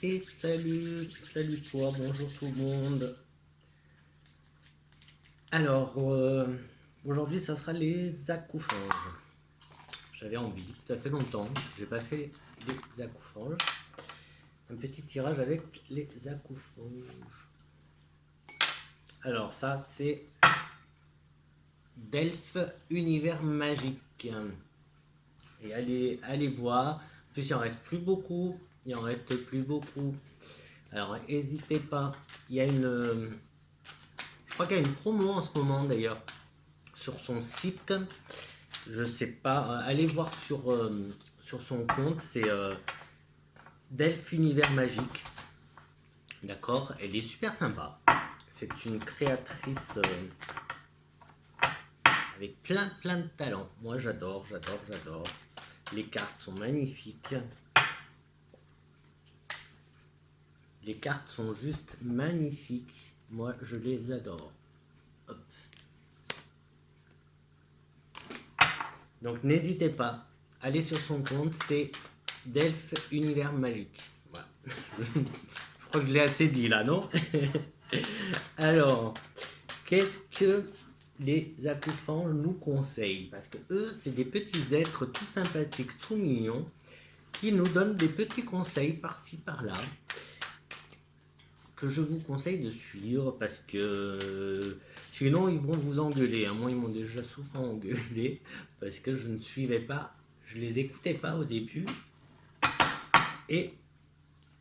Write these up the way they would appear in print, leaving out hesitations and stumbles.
Et salut toi, bonjour tout le monde. Alors, aujourd'hui ça sera les accoufanges. J'avais envie, ça fait longtemps, j'ai pas fait des accoufanges. Un petit tirage avec les accoufanges. Alors ça c'est Delphes Univers Magique. Et allez voir. En plus il en reste plus beaucoup. Il en reste plus beaucoup. Alors n'hésitez pas. Il y a une... Je crois qu'il y a une promo en ce moment d'ailleurs sur son site. Je sais pas. Allez voir sur son compte. C'est Delphes Univers Magique. D'accord. Elle est super sympa. C'est une créatrice avec plein de talent. Moi j'adore. Les cartes sont magnifiques. Les cartes sont juste magnifiques. Moi je les adore. Hop. Donc n'hésitez pas. Allez sur son compte. C'est Delphes Univers Magique. Voilà. Je crois que je l'ai assez dit là, non? Alors, qu'est-ce que les accoufanges nous conseillent? Parce que eux, c'est des petits êtres tout sympathiques, tout mignons, qui nous donnent des petits conseils par-ci, par-là, que je vous conseille de suivre, parce que sinon, ils vont vous engueuler. Moi, ils m'ont déjà souvent engueulé, parce que je ne suivais pas, je les écoutais pas au début, et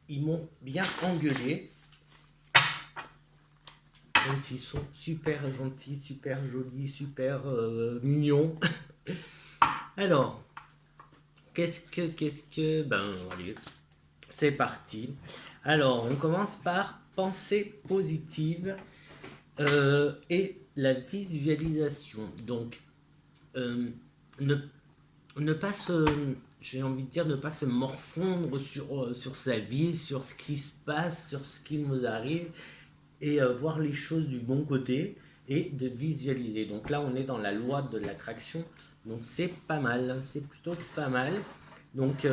ils m'ont bien engueulé. Même s'ils sont super gentils, super jolis, super mignons. Alors, ben, allez, c'est parti. Alors, on commence par pensée positive et la visualisation. Donc, ne pas se, j'ai envie de dire, ne pas se morfondre sur sa vie, sur ce qui se passe, sur ce qui nous arrive, et voir les choses du bon côté et de visualiser. Donc là, on est dans la loi de l'attraction, donc c'est pas mal, c'est plutôt pas mal. Donc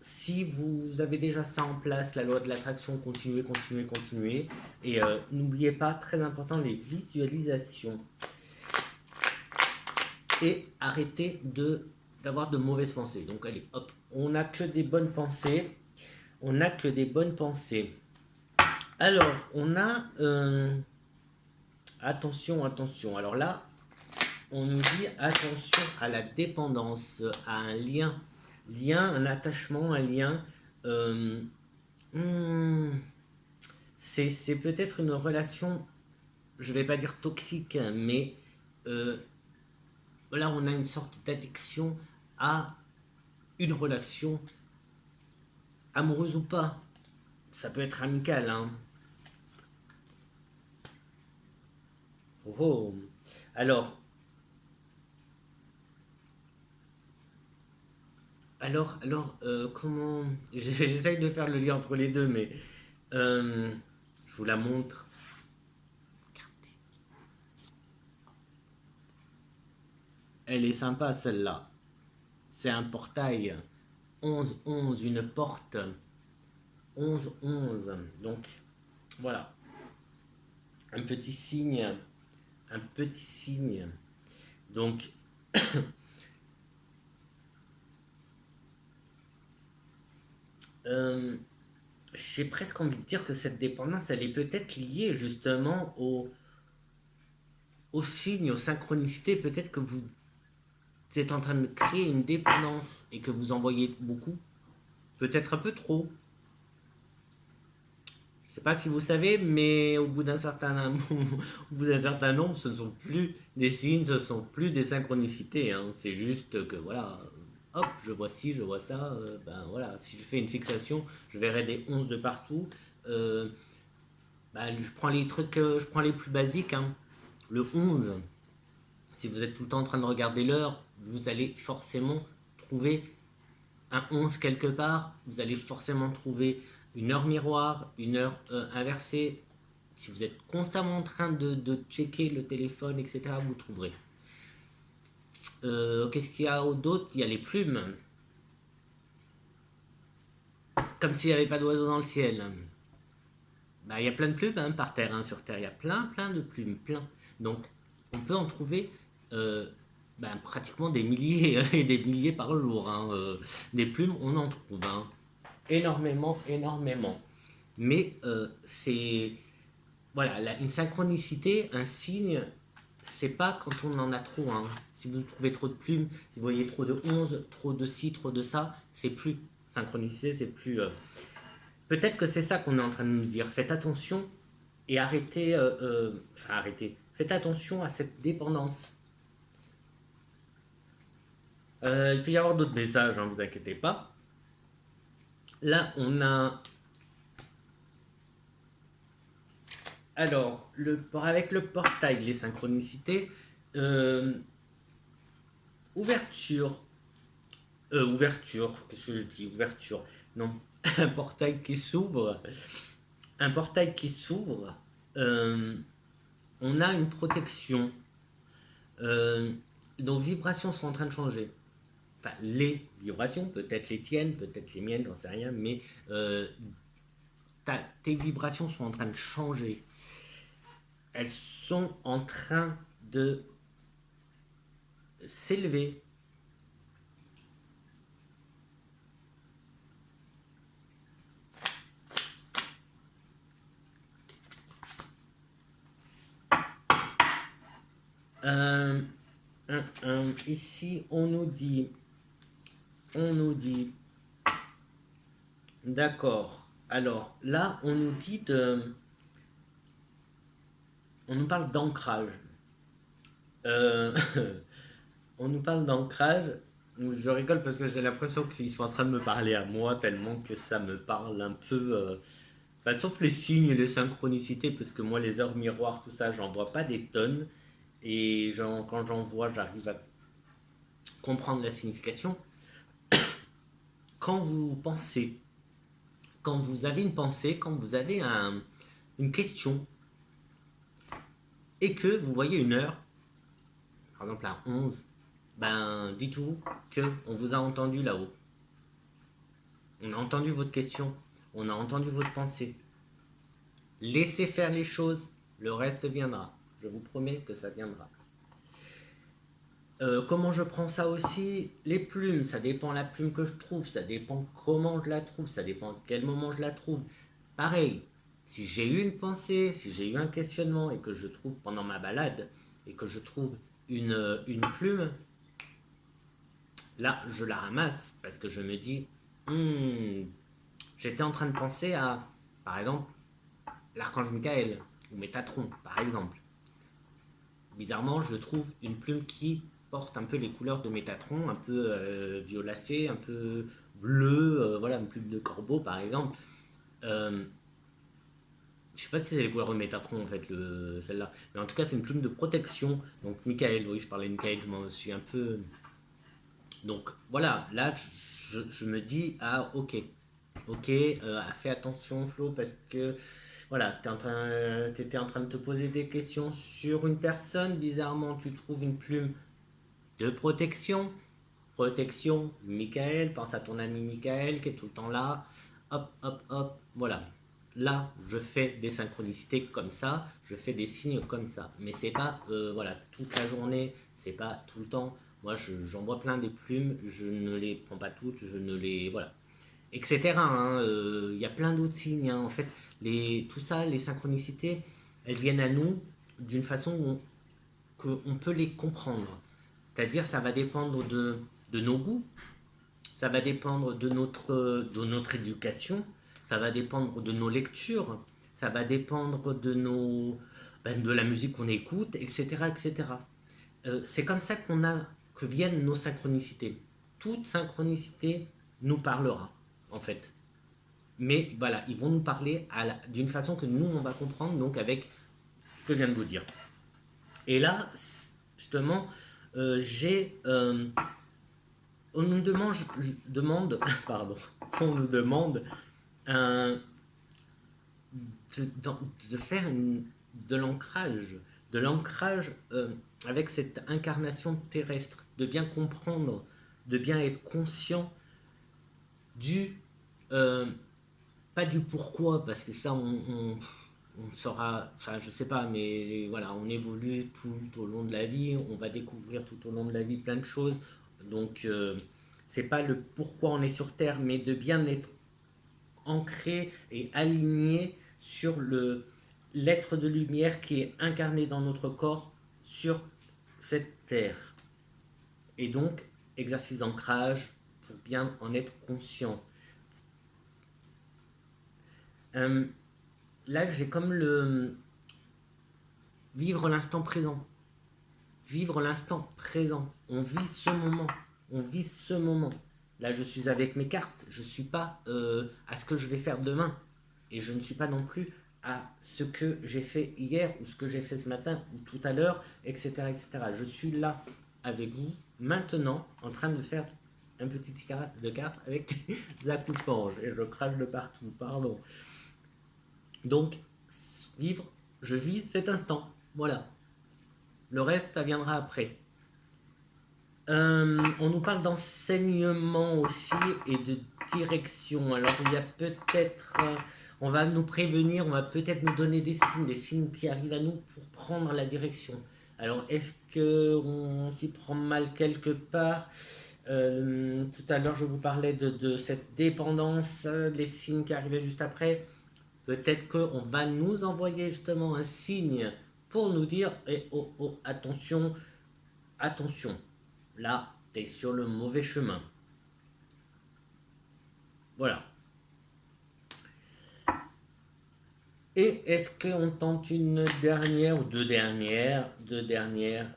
si vous avez déjà ça en place, la loi de l'attraction, continuez. Et n'oubliez pas, très important, les visualisations. Et arrêtez d'avoir de mauvaises pensées. Donc allez, hop, on n'a que des bonnes pensées. On n'a que des bonnes pensées. Alors, on a... attention. Alors là, on nous dit attention à la dépendance, à un lien. Un attachement, un lien. C'est peut-être une relation, je vais pas dire toxique, mais là, on a une sorte d'addiction à une relation, amoureuse ou pas. Ça peut être amical, hein. Oh. Alors, comment... J'essaye de faire le lien entre les deux, mais je vous la montre. Elle est sympa celle-là. C'est un portail. 11-11, une porte. 11-11. Donc, voilà. Un petit signe. Donc, j'ai presque envie de dire que cette dépendance, elle est peut-être liée justement aux signes, aux synchronicités. Peut-être que vous êtes en train de créer une dépendance et que vous envoyez beaucoup. Peut-être un peu trop. Je ne sais pas si vous savez, mais au bout d'un certain nombre, ce ne sont plus des signes, ce ne sont plus des synchronicités. Hein. C'est juste que voilà, hop, je vois ci, je vois ça. Ben voilà, si je fais une fixation, je verrai des 11 de partout. Ben, je prends les trucs, je prends les plus basiques. Hein. Le 11, si vous êtes tout le temps en train de regarder l'heure, vous allez forcément trouver un 11 quelque part. Vous allez forcément trouver une heure miroir, une heure inversée. Si vous êtes constamment en train de checker le téléphone, etc., vous trouverez. Qu'est-ce qu'il y a d'autre? Il y a les plumes. comme s'il n'y avait pas d'oiseaux dans le ciel. Bah, il y a plein de plumes hein, par terre, hein, sur Terre. Il y a plein de plumes, plein. Donc, on peut en trouver pratiquement des milliers et des milliers par jour. Hein. Des plumes, on en trouve hein. Énormément, énormément. Mais c'est voilà, une synchronicité, un signe, c'est pas quand on en a trop. Hein. Si vous trouvez trop de plumes, si vous voyez trop de 11, trop de ci, trop de ça, c'est plus synchronicité, c'est plus. Peut-être que c'est ça qu'on est en train de nous dire. Faites attention et arrêtez. Enfin, arrêtez. Faites attention à cette dépendance. Il peut y avoir d'autres messages, hein, vous inquiétez pas. Là, on a. Alors, avec le portail, les synchronicités, ouverture. Ouverture, qu'est-ce que je dis? Ouverture. Non, un portail qui s'ouvre. Un portail qui s'ouvre. On a une protection. Nos vibrations sont en train de changer. Enfin, les vibrations, peut-être les tiennes, peut-être les miennes, j'en sais rien, mais tes vibrations sont en train de changer. Elles sont en train de s'élever. Ici, on nous dit, d'accord. Alors là, on nous dit on nous parle d'ancrage. On nous parle d'ancrage. Je rigole parce que j'ai l'impression qu'ils sont en train de me parler à moi tellement que ça me parle un peu. Enfin, sauf les signes et les synchronicités, parce que moi, les heures miroirs, tout ça, j'en vois pas des tonnes. Et quand j'en vois, j'arrive à comprendre la signification. Quand vous pensez, quand vous avez une pensée, quand vous avez une question, et que vous voyez une heure, par exemple à 11, ben dites-vous qu'on vous a entendu là-haut. On a entendu votre question, on a entendu votre pensée. Laissez faire les choses, le reste viendra. Je vous promets que ça viendra. Comment je prends ça aussi? Les plumes, ça dépend de la plume que je trouve, ça dépend comment je la trouve, ça dépend à quel moment je la trouve. Pareil, si j'ai eu une pensée, si j'ai eu un questionnement et que je trouve pendant ma balade et que je trouve une plume, là je la ramasse parce que je me dis, j'étais en train de penser à, par exemple, l'archange Michael ou Métatron, par exemple. Bizarrement, je trouve une plume qui porte un peu les couleurs de Métatron, un peu violacée, un peu bleu, voilà, une plume de corbeau par exemple. Je sais pas si c'est les couleurs de Métatron en fait, celle-là. Mais en tout cas, c'est une plume de protection. Donc, Michael, oui, je parlais de Michael, je m'en suis un peu. Donc, voilà, là, je me dis, ah, ok. Ok, fais attention, Flo, parce que. Voilà, t'étais en train de te poser des questions sur une personne. Bizarrement, tu trouves une plume de protection. Protection, Michael, pense à ton ami Michael qui est tout le temps là. Hop, hop, hop, voilà. Là, je fais des synchronicités comme ça, je fais des signes comme ça. Mais c'est pas, voilà, toute la journée, c'est pas tout le temps. Moi, j'en vois plein des plumes, je ne les prends pas toutes, je ne les, voilà, etc. Hein, y a plein d'autres signes. Hein. En fait, tout ça, les synchronicités, elles viennent à nous d'une façon où qu'on peut les comprendre. C'est-à-dire, ça va dépendre de nos goûts, ça va dépendre de notre éducation, ça va dépendre de nos lectures, ça va dépendre de la musique qu'on écoute, etc. etc. C'est comme ça que viennent nos synchronicités. Toute synchronicité nous parlera, en fait. Mais voilà, ils vont nous parler d'une façon que nous, on va comprendre, donc avec ce que je viens de vous dire. Et là, justement, on nous on nous demande de faire de l'ancrage avec cette incarnation terrestre, de bien comprendre, de bien être conscient du pas du pourquoi, parce que ça, on saura, enfin, je sais pas, mais voilà, on évolue tout au long de la vie, on va découvrir tout au long de la vie plein de choses. Donc, c'est pas le pourquoi on est sur Terre, mais de bien être ancré et aligné sur l'être de lumière qui est incarné dans notre corps sur cette terre. Et donc, exercice d'ancrage pour bien en être conscient. Euh, Là, j'ai comme le vivre l'instant présent. Vivre l'instant présent. On vit ce moment. On vit ce moment. Là, je suis avec mes cartes. Je ne suis pas à ce que je vais faire demain. Et je ne suis pas non plus à ce que j'ai fait hier ou ce que j'ai fait ce matin ou tout à l'heure, etc., etc. Je suis là avec vous maintenant en train de faire un petit tirage de cartes avec la coupe-ange. Et je crache de partout, pardon. Donc, vivre, je vis cet instant. Voilà. Le reste, ça viendra après. On nous parle d'enseignement aussi et de direction. Alors, il y a peut-être. On va nous prévenir, on va peut-être nous donner des signes qui arrivent à nous pour prendre la direction. Alors, est-ce qu'on s'y prend mal quelque part? Tout à l'heure, je vous parlais de cette dépendance, les signes qui arrivaient juste après. Peut-être qu'on va nous envoyer justement un signe pour nous dire oh, oh, attention, attention, là, t'es sur le mauvais chemin. Voilà. Et est-ce qu'on tente une dernière ou deux dernières?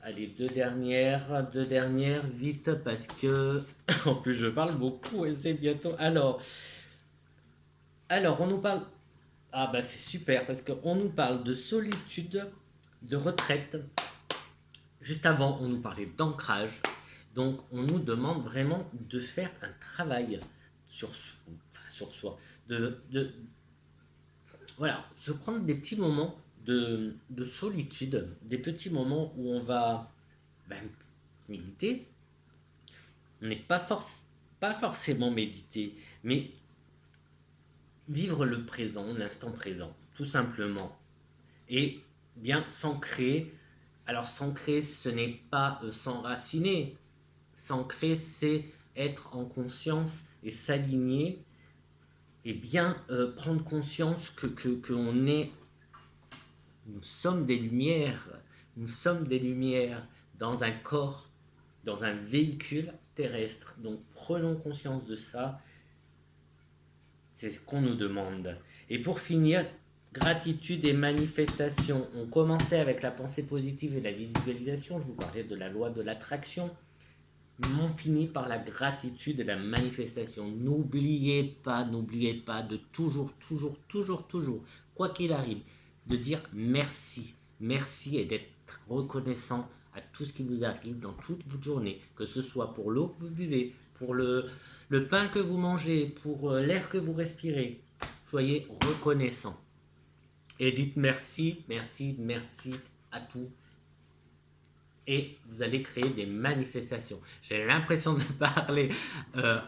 Allez, deux dernières, vite, parce que en plus je parle beaucoup et c'est bientôt. Alors, on nous parle. Ah, bah c'est super, parce qu'on nous parle de solitude, de retraite. Juste avant, on nous parlait d'ancrage. Donc, on nous demande vraiment de faire un travail sur soi. Voilà, se prendre des petits moments de solitude, des petits moments où on va ben, méditer. On n'est pas forcément méditer, mais vivre le présent, l'instant présent, tout simplement. Et bien s'ancrer. Alors s'ancrer, ce n'est pas s'enraciner. S'ancrer, c'est être en conscience et s'aligner et bien prendre conscience que on est, nous sommes des lumières, nous sommes des lumières dans un corps, dans un véhicule terrestre. Donc prenons conscience de ça, c'est ce qu'on nous demande. Et pour finir, gratitude et manifestation. On commençait avec la pensée positive et la visualisation, je vous parlais de la loi de l'attraction. On finit par la gratitude et la manifestation. N'oubliez pas de toujours, quoi qu'il arrive, de dire merci. Merci et d'être reconnaissant à tout ce qui vous arrive dans toute votre journée, que ce soit pour l'eau que vous buvez, pour le pain que vous mangez, pour l'air que vous respirez. Soyez reconnaissant. Et dites merci à tout et vous allez créer des manifestations. J'ai l'impression de parler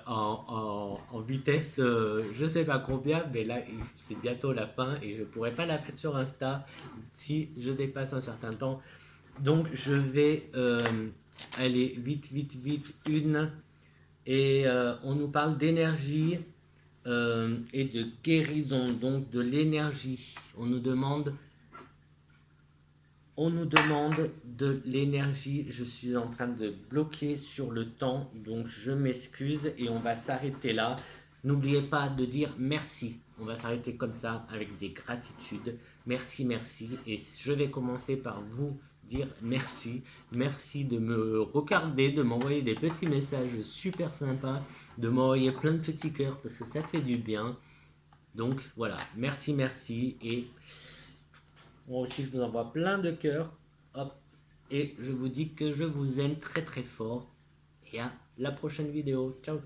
en vitesse, je sais pas combien, mais là c'est bientôt la fin et je pourrais pas la mettre sur Insta si je dépasse un certain temps. Donc je vais aller vite, une. Et on nous parle d'énergie et de guérison, donc de l'énergie. On nous demande de l'énergie. Je suis en train de bloquer sur le temps, donc je m'excuse et on va s'arrêter là. N'oubliez pas de dire merci. On va s'arrêter comme ça avec des gratitudes. Merci. Et je vais commencer par vous dire merci. Merci de me regarder, de m'envoyer des petits messages super sympas, de m'envoyer plein de petits cœurs parce que ça fait du bien. Donc voilà, merci et moi aussi, je vous envoie plein de cœurs. Hop. Et je vous dis que je vous aime très fort. Et à la prochaine vidéo. Ciao.